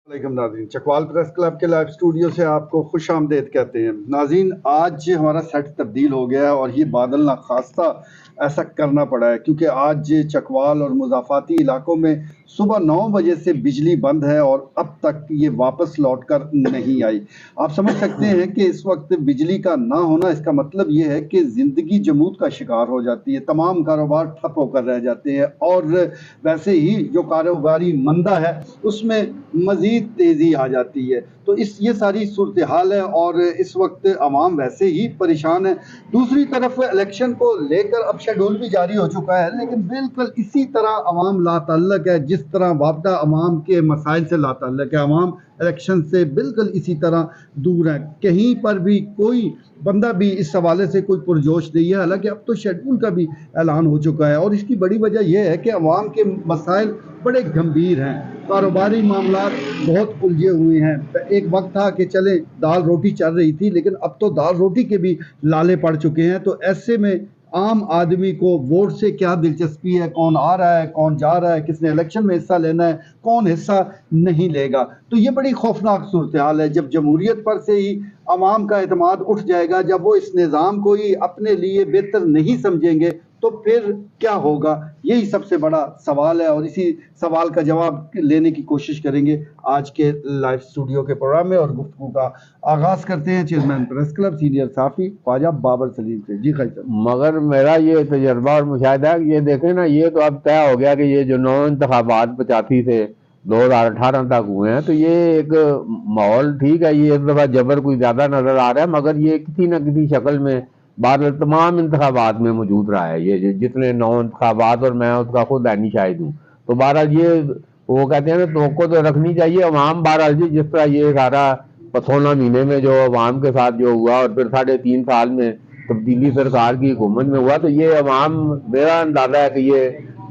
वालेकुम नाज़रीन, Chakwal press club के लाइव स्टूडियो से आपको खुश आमदेद कहते हैं। नाज़रीन, आज हमारा सेट तब्दील हो गया है और ये बादल नाखास्ता ऐसा करना पड़ा है क्योंकि आज चकवाल और मुज़ाफ़ाती इलाकों में सुबह 9 बजे से बिजली बंद है और अब तक ये वापस लौट कर नहीं आई। आप समझ सकते हैं कि इस वक्त बिजली का ना होना, इसका मतलब ये है कि ज़िंदगी जमूद का शिकार हो जाती है, तमाम कारोबार ठप होकर रह जाते हैं और वैसे ही जो कारोबारी मंदा है उसमें मज़ीद तेज़ी आ जाती है। तो ये सारी सूरत हाल है और इस वक्त आवाम वैसे ही परेशान है। दूसरी तरफ इलेक्शन को लेकर अब शेड्यूल भी जारी हो चुका है, लेकिन बिल्कुल इसी तरह आवाम लाताल्लुक़ है, जिस तरह वापदा आवाम के मसाइल से लाताल्लुक़ है। आवाम इलेक्शन से बिल्कुल इसी तरह दूर है। कहीं पर भी कोई बंदा भी इस हवाले से कोई पुरजोश नहीं है। हालांकि अब तो शेड्यूल का भी ऐलान हो चुका है और इसकी बड़ी वजह यह है कि आवाम के मसाइल बड़े गंभीर हैं, कारोबारी मामला बहुत उलझे हुए हैं। एक वक्त था कि चले दाल रोटी चल रही थी, लेकिन अब तो दाल रोटी के भी लाले पड़ चुके हैं। तो ऐसे में आम आदमी को वोट से क्या दिलचस्पी है, कौन आ रहा है, कौन जा रहा है, किसने इलेक्शन में हिस्सा लेना है, कौन हिस्सा नहीं लेगा। तो ये बड़ी खौफनाक सूरत हाल है। जब जमहूरियत पर से ही आवाम का एतमाद उठ जाएगा, जब वो इस निज़ाम को ही अपने लिए बेहतर नहीं समझेंगे, तो फिर क्या होगा, यही सबसे बड़ा सवाल है और इसी सवाल का जवाब लेने की कोशिश करेंगे आज के लाइव स्टूडियो के प्रोग्राम में। और गुफ्तगू का आगाज़ करते हैं चेयरमैन प्रेस क्लब सीनियर साफ़ी ख्वाजा बाबर सलीम से। जी खैर, मगर मेरा ये तजर्बा और मुशाहिदा है कि ये देखें ना, ये तो अब तय हो गया कि ये जो 9 इंतखाबात 85 से 2018 तक हुए हैं, तो ये एक माहौल ठीक है। ये इस दफ़ा जबर कोई ज़्यादा नज़र आ रहा है, मगर ये किसी न किसी शक्ल में बार तमाम इंतखाबात में मौजूद रहा है। ये जितने 9 इंतखाबात, और मैं उसका खुद ऐनी शाहिद हूँ। तो बहरहाल ये वो कहते हैं ना, तवक्को तो रखनी चाहिए अवाम। बहरहाल जी, जिस तरह ये सारा 16 महीने में जो अवाम के साथ जो हुआ और फिर 3.5 साल में तब्दीली सरकार की हुकूमत में हुआ, तो ये अवाम, मेरा अंदाजा है कि ये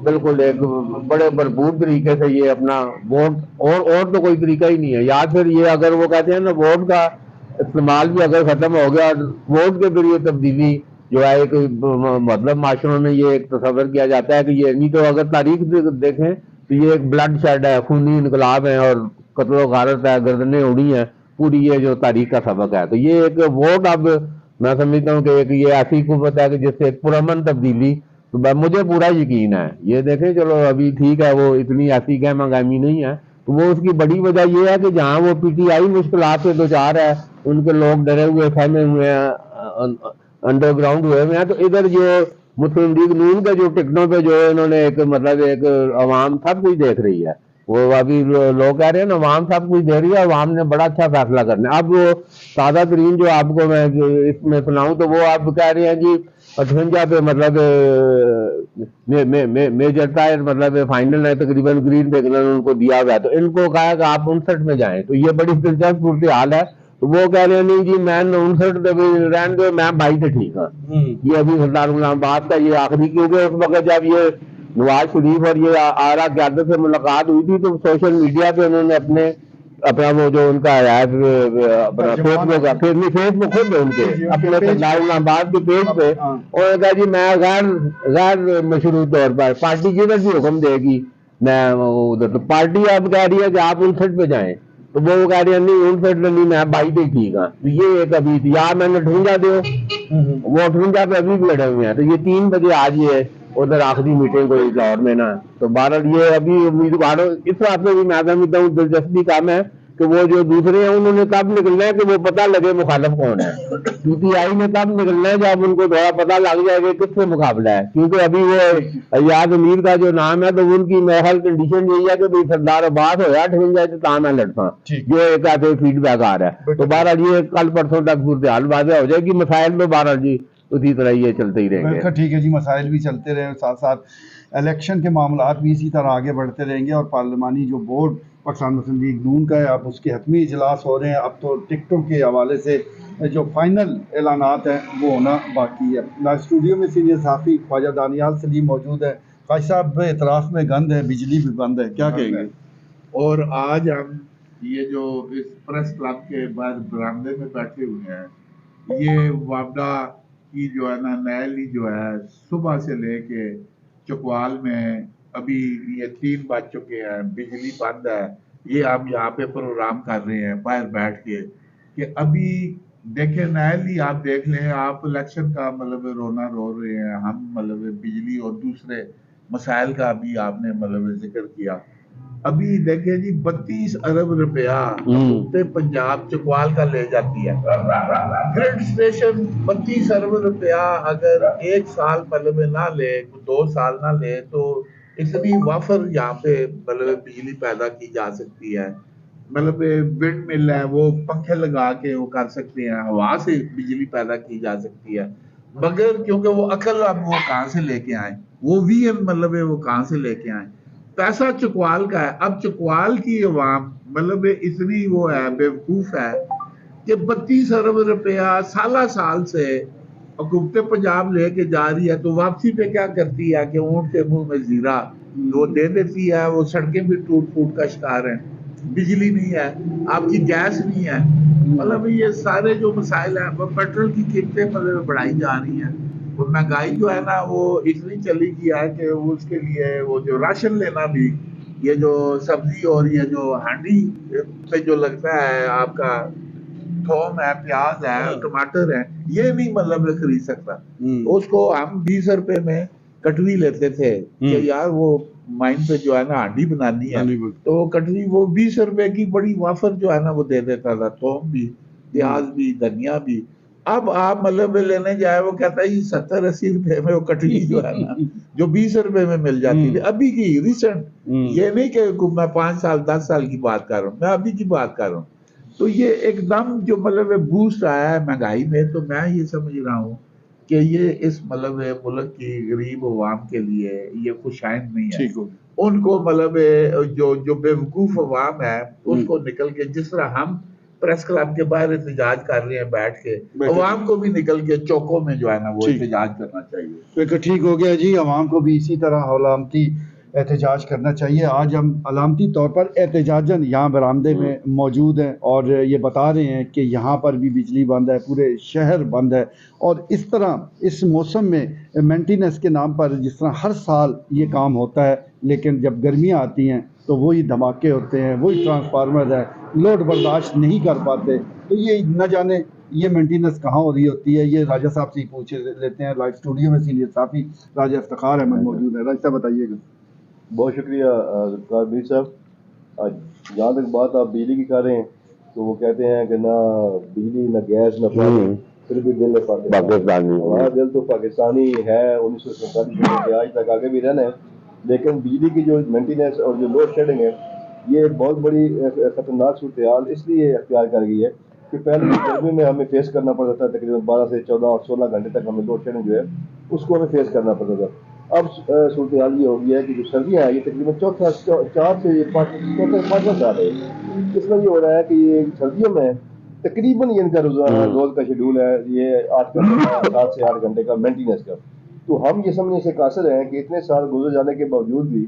बिल्कुल एक बड़े भरपूर तरीके से ये अपना वोट, और तो कोई तरीका ही नहीं है। या फिर ये अगर वो कहते हैं ना, वोट का इस्तेमाल भी अगर खत्म हो गया और वोट के जरिए तब्दीली जो है, एक मतलब माशरों में ये एक तस्वर किया जाता है कि ये नहीं, तो अगर तारीख देखें तो ये एक ब्लड शेड है, खूनी इनकलाब है और कत्ल गारत है, गर्दनें उड़ी हैं, पूरी ये जो तारीख का सबक है। तो ये एक वोट, अब मैं समझता हूँ कि एक ये ऐसी कुव्वत है कि जिससे एक पुरअमन तब्दीली, तो मुझे पूरा यकीन है। ये देखें, चलो अभी ठीक है, वो इतनी ऐसी गहमा गहमी नहीं है, तो वो उसकी बड़ी वजह ये है कि जहाँ वो पीटीआई मुश्किलात से दो चार है, उनके लोग डरे हुए फैले हुए हैं, अंडरग्राउंड हुए हुए हैं, तो इधर जो मुस्लिम लीग नून के जो टिकटों पे जो इन्होंने एक मतलब एक अवाम सब कुछ देख रही है। वो अभी लोग कह रहे हैं ना, अवाम सब कुछ दे रही है, अवाम ने बड़ा अच्छा फैसला करना है। अब वो ताज़ा तरीन जो आपको मैं इसमें सुनाऊं, तो वो आप कह रहे हैं जी 58 पे मतलब मेजर टायर मतलब फाइनल है, तकरीबन ग्रीन सिग्नल उनको दिया हुआ है, तो इनको कहा कि आप 59 में जाएं। तो ये बड़ी दिलचस्प सूरत हाल है। तो वो कह रहे हैं नहीं जी, मैं 59 रहने दो, मैं 22 से ठीक है। ये अभी सरदार गुलाम बात का ये आखिरी, क्योंकि उस वक्त जब ये नवाज शरीफ और ये आरा क्यादत से मुलाकात हुई थी, तो सोशल मीडिया पे उन्होंने अपने अपना वो जो उनका है अपना फेसबुक खुद है उनके अपने सरदार गुलाम बात के पेज पे, उन्होंने कहा जी मैं गैर गैर मशरूत तौर पर पार्टी जिधर भी हुक्म देगी मैं उधर, तो पार्टी अब कह रही है कि आप 59 पे जाएं, तो वो कह रही है नहीं 59 में नहीं, मैं 22 पे ठीक है। तो ये एक अभी या मैंने 58 दो, वो 58 पे अभी भी लड़े हुए हैं। तो ये 3 बजे आज ये उधर आखिरी मीटिंग हुई लाहौर में ना, तो भारत ये अभी उम्मीदवारों इस बात में भी मैं समझता हूँ दिलचस्पी काम है कि वो जो दूसरे हैं उन्होंने कब निकलना है कि वो पता लगे मुखालिफ कौन है। पीटीआई ने तब निकलना है जब उनको थोड़ा पता लग जाएगा किससे मुकाबला है, क्योंकि अभी वो अयाज अमीर का जो नाम है, तो उनकी महल कंडीशन यही है कि भाई सरदार अब्बास हो या ठहन जाए तो ता मैं लड़ता, जो एक आधे फीडबैक आ रहा है। तो बहरहाल ये कल परसों तक सूरत हाल वाज़ेह हो जाएगी। मसाइल में बहरहाल जी उसी तरह ये चलते ही रहेंगे। ठीक है जी, मसाइल भी चलते रहे, साथ साथ इलेक्शन के मामलात भी इसी तरह आगे बढ़ते रहेंगे। और पार्लिमानी जो बोर्ड पाकिस्तान मुस्लिम लीग नून का है, अब उसके हतमी इजलास हो रहे हैं। अब तो टिकटों के हवाले से जो फाइनल ऐलानात हैं वो होना बाकी है। लाइव स्टूडियो में सीनियर साफ़ी ख्वाजा दानियाल सलीम मौजूद है। ख्वाजा साहब, एतराफ़ में गंद है, बिजली भी बंद है, क्या कहेंगे? और आज हम ये जो इस प्रेस क्लब के बाद बरामदे में बैठे हुए हैं, ये वापडा की जो है ना नैली जो है, सुबह से लेके चकवाल में अभी ये 3 बज चुके हैं, बिजली बंद है। ये हम यहाँ पे प्रोग्राम कर रहे हैं बाहर बैठ के कि अभी देखें नैली आप देख लें, आप इलेक्शन का मतलब रोना रो रहे हैं, हम मतलब बिजली और दूसरे मसाइल का भी आपने मतलब जिक्र किया। अभी देखिए जी 32 अरब रुपया हुकूमत पंजाब चकवाल का ले जाती है। ग्रिड स्टेशन 32 अरब रुपया अगर एक साल मतलब ना ले, 2 साल ना ले, तो इतनी वाफर यहाँ पे मतलब बिजली पैदा की जा सकती है। मतलब विंड मिल है, वो पंखे लगा के वो कर सकते हैं, हवा से बिजली पैदा की जा सकती है। मगर क्योंकि वो अकल अब वो कहाँ से लेके आए, वो भी मतलब वो कहाँ से लेके आए, पैसा चकवाल का है। अब चकवाल की अवाम मतलब इतनी वो है, बेवकूफ है कि 32 अरब रुपया साला साल से हुकूमत पंजाब लेके जा रही है, तो वापसी पे क्या करती है कि ऊंट के मुंह में जीरा वो दे देती है। वो सड़कें भी टूट फूट का शिकार हैं, बिजली नहीं है, आपकी गैस नहीं है। मतलब ये सारे जो मसाइल हैं, वो पेट्रोल की कीमतें मतलब बढ़ाई जा रही हैं, और महंगाई जो है ना वो इतनी चली गई है कि उसके लिए वो जो राशन लेना भी, ये जो सब्जी और ये जो हांडी पे जो लगता है आपका थोम है, प्याज है, टमाटर है, ये नहीं मतलब खरीद सकता। उसको हम 20 रुपए में कटरी लेते थे कि यार वो माइन पे जो है ना हांडी बनानी है, तो कटरी वो 20 रुपए की बड़ी वाफर जो है ना वो दे देता था, थोम भी, प्याज भी, धनिया भी। अब आप मतलब लेने जाए, वो कहता है 70-80 रुपए में वो कटरी जो है ना जो 20 रुपए में मिल जाती थी, अभी की रिसेंट, ये नहीं कि मैं 5 साल 10 साल की बात कर रहा हूँ, मैं अभी की बात कर रहा हूँ। तो ये एकदम जो मतलब बूस्ट आया है महंगाई में, तो मैं ये समझ रहा हूँ कि ये इस मतलब मुल्क की गरीब अवाम के लिए ये खुशाइंद नहीं है। उनको मतलब जो जो बेवकूफ अवाम है उसको निकल के, जिस तरह हम प्रेस क्लब के बाहर एहतजाज कर रहे हैं बैठ के, अवाम को भी निकल के चौकों में जो है ना वो एहतजाज करना चाहिए। तो ठीक हो गया जी, अवाम को भी इसी तरह अलामती एहतजाज करना चाहिए। आज हम अलामती तौर पर एहतजाजन यहाँ बरामदे में मौजूद हैं और ये बता रहे हैं कि यहाँ पर भी बिजली बंद है, पूरे शहर बंद है। और इस तरह इस मौसम में मेंटेनेंस के नाम पर जिस तरह हर साल ये काम होता है, लेकिन जब गर्मियाँ आती हैं तो वही धमाके होते हैं, वही ट्रांसफार्मर है, लोड बर्दाश्त नहीं कर पाते। तो ये न जाने ये मेंटेनेंस कहाँ हो रही होती है। ये राजा साहब से ही पूछ लेते हैं। लाइव स्टूडियो में सीनियर साफी राजा इफ्तिखार अहमद मौजूद है। राजा साहब बताइएगा। बहुत शुक्रिया मीर साहब। जहाँ तक बात आप बिजली की कर रहे हैं, तो वो कहते हैं कि ना बिजली ना गैस ना पानी, फिर भी दिल पाकिस्तानी। हमारा दिल तो पाकिस्तानी है, 1947 से आज तक आगे भी रहना है। लेकिन बिजली की जो मेंटेनेंस और जो लोड शेडिंग है, ये बहुत बड़ी खतरनाक सूरत हाल इसलिए अख्तियार कर गई है कि पहले गर्मी में हमें फेस करना पड़ता था, तकरीबन 12 से 14 और 16 घंटे तक हमें लोड शेडिंग जो है उसको हमें फेस करना पड़ता था। अब सूरत हाल ये हो गया है कि जो सर्दियाँ हैं ये तकरीबन 4 से 5वां साल है। इसमें ये हो रहा है कि ये सर्दियों में तकरीबन ये इनका रोज का शेड्यूल है, ये 8 घंटे का, 7 से 8 घंटे का मेंटेनेंस का। तो हम ये समझने से कासिर हैं कि इतने साल गुजर जाने के बावजूद भी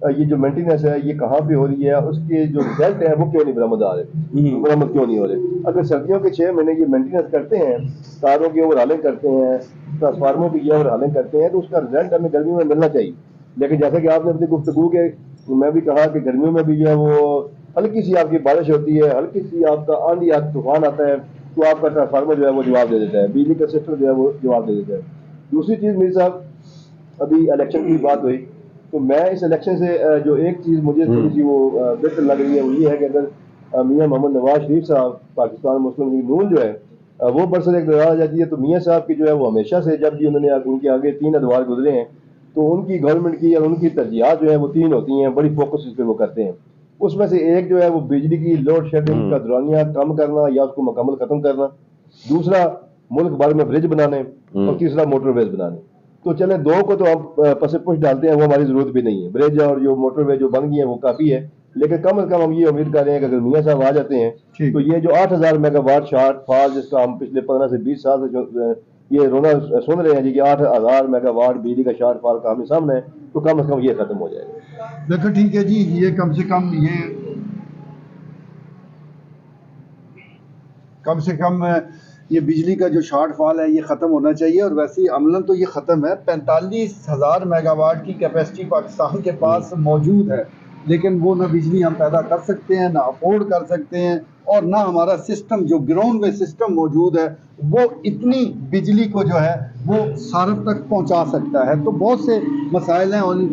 ये जो मेंटेनेंस है ये कहाँ पे हो रही है, उसके जो रिजल्ट है वो क्यों नहीं बरामद आ रहे, बरामद क्यों नहीं हो रहे। अगर सर्दियों के 6 महीने ये मेंटेनेंस करते हैं, तारों की ओवरहालिंग करते हैं, ट्रांसफार्मर की ओवरहालिंग करते हैं, तो उसका रिजल्ट हमें गर्मी में मिलना चाहिए। लेकिन जैसे कि आपने अपनी गुफ्तगू के मैं भी कहा कि गर्मियों में भी जो है वो हल्की सी आपकी बारिश होती है, हल्की सी आपका आंधी या तूफान आता है, तो आपका ट्रांसफार्मर जो है वो जवाब दे देता है, बिजली का सिस्टम जो है वो जवाब दे देता है। दूसरी चीज़ मीर साहब, अभी इलेक्शन की बात हुई, तो मैं इस इलेक्शन से जो एक चीज़ मुझे थोड़ी सी वो बेहतर लग रही है वो ये है कि अगर मियाँ मोहम्मद नवाज शरीफ साहब, पाकिस्तान मुस्लिम लीग नून जो है वो बरसर इक़्तिदार आ जाती है, तो मियाँ साहब की जो है वो हमेशा से जब भी उन्होंने उनके आगे 3 अदवार गुजरे हैं, तो उनकी गवर्नमेंट की और उनकी तरजीहात जो है वो 3 होती हैं, बड़ी फोकस इस पर वो करते हैं। उसमें से एक जो है वो बिजली की लोड शेडिंग का दौरानिया कम करना या उसको मुकम्मल ख़त्म करना, दूसरा मुल्क भर में ब्रिज बनाने, और तीसरा मोटरवेज बनाने। तो चले दो को तो आप पसे पुश डालते हैं, वो हमारी जरूरत भी नहीं है, ब्रिज और जो मोटरवे जो बन गई है वो काफ़ी है। लेकिन कम से कम हम ये उम्मीद कर रहे हैं कि अगर मियाँ साहब आ जाते हैं तो ये जो 8000 मेगावाट शॉर्ट फॉल जिसका हम पिछले 15 से 20 साल से ये रोना सुन रहे हैं जी कि 8000 मेगावाट बिजली का शॉर्ट फॉल का हमें सामने है, तो कम से कम ये खत्म हो जाएगा। देखो ठीक है जी, ये कम से कम ये बिजली का जो शॉर्ट फॉल है ये ख़त्म होना चाहिए। और वैसे ही अमलन तो ये ख़त्म है। 45,000 मेगावाट की कैपेसिटी पाकिस्तान के पास मौजूद है, लेकिन वो ना बिजली हम पैदा कर सकते हैं, ना अफोर्ड कर सकते हैं, और ना हमारा सिस्टम जो ग्राउंड में सिस्टम मौजूद है वो इतनी बिजली को जो है वो सारफ तक पहुंचा सकता है। तो बहुत से मसाइल हैं और इन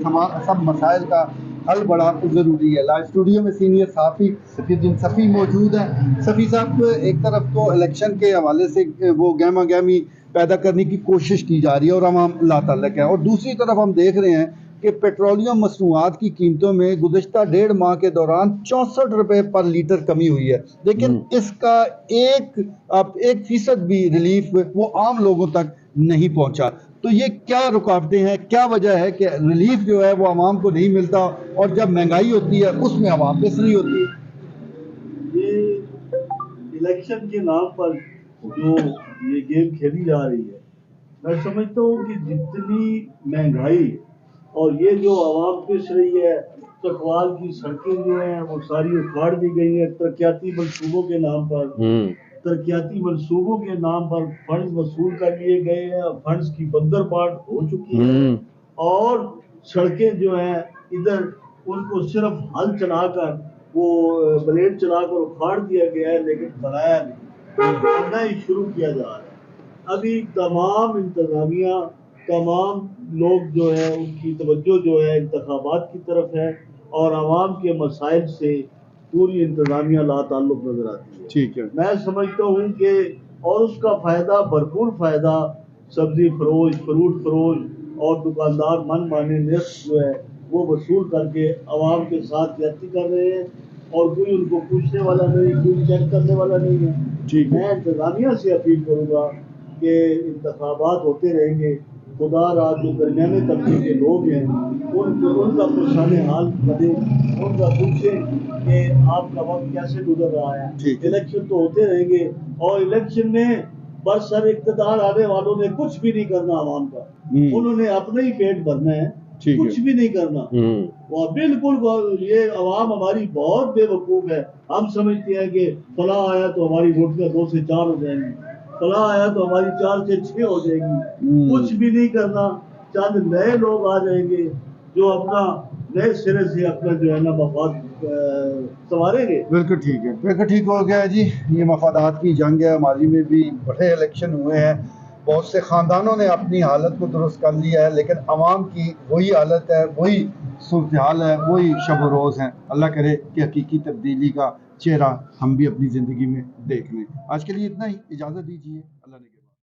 सब मसाइल का हल बड़ा ज़रूरी है। लाइव स्टूडियो में सीनियर सहाफ़ी सफ़ीउद्दीन सफ़ी मौजूद हैं। सफ़ी साहब, एक तरफ तो इलेक्शन के हवाले से वो गहमा गहमी पैदा करने की कोशिश की जा रही है और अवाम लातल्लक है, और दूसरी तरफ हम देख रहे हैं कि पेट्रोलियम मसनूआत की कीमतों में गुज़िश्ता 1.5 माह के दौरान 64 रुपये पर लीटर कमी हुई है, लेकिन इसका 1% भी रिलीफ वो आम लोगों तक नहीं पहुंचा। तो ये क्या रुकावटें हैं, क्या वजह है कि रिलीफ जो है वो आवाम को नहीं मिलता, और जब महंगाई होती है उसमें आवाम पिसरी होती है? ये इलेक्शन के नाम पर जो ये गेम खेली जा रही है, मैं समझता हूँ कि जितनी महंगाई और ये जो आवाम पिस रही है, चकवाल की सड़कें जो हैं वो सारी उखाड़ दी गई हैं तरक्याती मंसूबों के नाम पर। तरक्याती मंसूबों के नाम पर फंड वसूल कर लिए गए हैं और फंड्स की बंदरबाट हो चुकी है, और सड़कें जो हैं इधर उनको सिर्फ हल चलाकर वो ब्लेड चलाकर उखाड़ दिया गया है, लेकिन बनाया नहीं शुरू किया जा रहा है। अभी तमाम इंतजामिया, तमाम लोग जो है उनकी तवज्जो जो है इंतखाबात की तरफ है, और आवाम के मसाइल से पूरी इंतजामिया लाताल्लुक नजर आती है। ठीक है, मैं समझता हूँ कि और उसका फायदा, भरपूर फायदा सब्जी फरोश, फ्रूट फरोश और दुकानदार मन माने निर्ख जो है वो वसूल करके आवाम के साथ ज्यादती कर रहे हैं, और कोई उनको पूछने वाला नहीं, कोई चेक करने वाला नहीं है। ठीक है। मैं इंतजामिया से अपील करूँगा कि इंतखाबात होते रहेंगे, खुदा रात जो दरमियाने तबके के लोग हैं उनका पुरसाने हाल बने, उनका पूछें कि आपका वक्त कैसे गुजर रहा है। इलेक्शन तो होते रहेंगे, और इलेक्शन में बरसर इक़्तिदार आने वालों ने कुछ भी नहीं करना आवाम का, उन्होंने अपने ही पेट भरना है, कुछ भी नहीं करना। वो बिल्कुल, ये आवाम हमारी बहुत बेवकूफ है। हम समझते हैं कि फला आया तो हमारी वोटियां 2 से 4 हो जाएंगी, फला आया तो हमारी 4 से 6 हो जाएगी। कुछ भी नहीं करना, चंद नए लोग आ जाएंगे जो अपना नए सिरे से अपना जो है ना मफाद संवारेंगे। बिल्कुल ठीक है, बिल्कुल ठीक हो गया जी। ये मफादात की जंग है, माजी में भी बड़े इलेक्शन हुए हैं, बहुत से ख़ानदानों ने अपनी हालत को दुरुस्त कर लिया है, लेकिन आवाम की वही हालत है, वही सूरत हाल है, वही शब रोज़ हैं। अल्लाह करे कि हकीकी तब्दीली का चेहरा हम भी अपनी ज़िंदगी में देख लें। आज के लिए इतना ही, इजाज़त दीजिए, अल्लाह ने